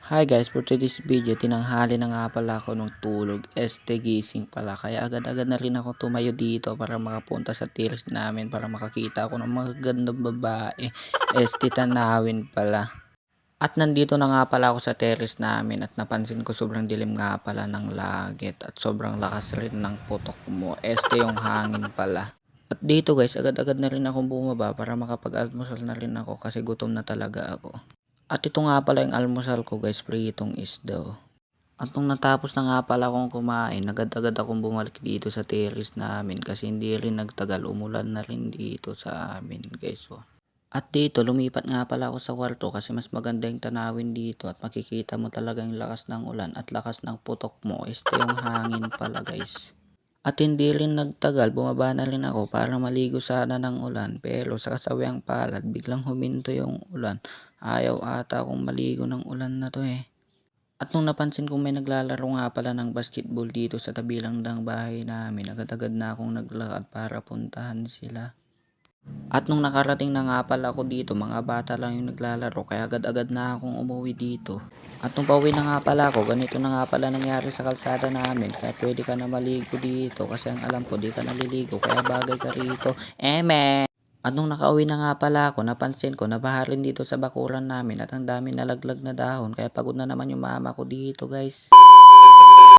Hi guys, for today's video, tinanghali na nga pala ako nung tulog. Gising pala. Kaya agad-agad na rin ako tumayo dito para makapunta sa terrace namin para makakita ako ng mga gandang babae. Tanawin pala. At nandito na nga pala ako sa terrace namin at napansin ko sobrang dilim nga pala ng langit at sobrang lakas rin ng putok mo. Yung hangin pala. At dito guys, agad-agad na rin akong bumaba para makapag-almusal na rin ako kasi gutom na talaga ako. At ito nga pala yung almusal ko guys, pritong isda. At nung natapos na nga pala akong kumain, agad-agad akong bumalik dito sa terrace namin kasi hindi rin nagtagal, umulan na rin dito sa amin guys. At dito lumipat nga pala ako sa kwarto kasi mas maganda yung tanawin dito at makikita mo talaga yung lakas ng ulan at lakas ng putok mo. Yung hangin pala guys. At hindi rin nagtagal, bumaba na rin ako para maligo sana ng ulan pero sa kasawiang palad biglang huminto yung ulan. Ayaw ata akong maligo ng ulan na to eh. At nung napansin kong may naglalaro nga pala ng basketball dito sa tabi lang ng bahay namin, agad-agad na akong naglakad para puntahan sila. At nung nakarating na nga pala ako dito, mga bata lang yung naglalaro kaya agad-agad na akong umuwi dito. At nung pauwi na nga pala ako, ganito na nga pala nangyari sa kalsada namin kaya pwede ka na maligo dito kasi ang alam ko di ka naliligo kaya bagay ka rito. At nung nakauwi na nga pala ako, napansin ko nabaha rin dito sa bakuran namin at ang dami nalaglag na dahon kaya pagod na naman yung mama ko dito guys.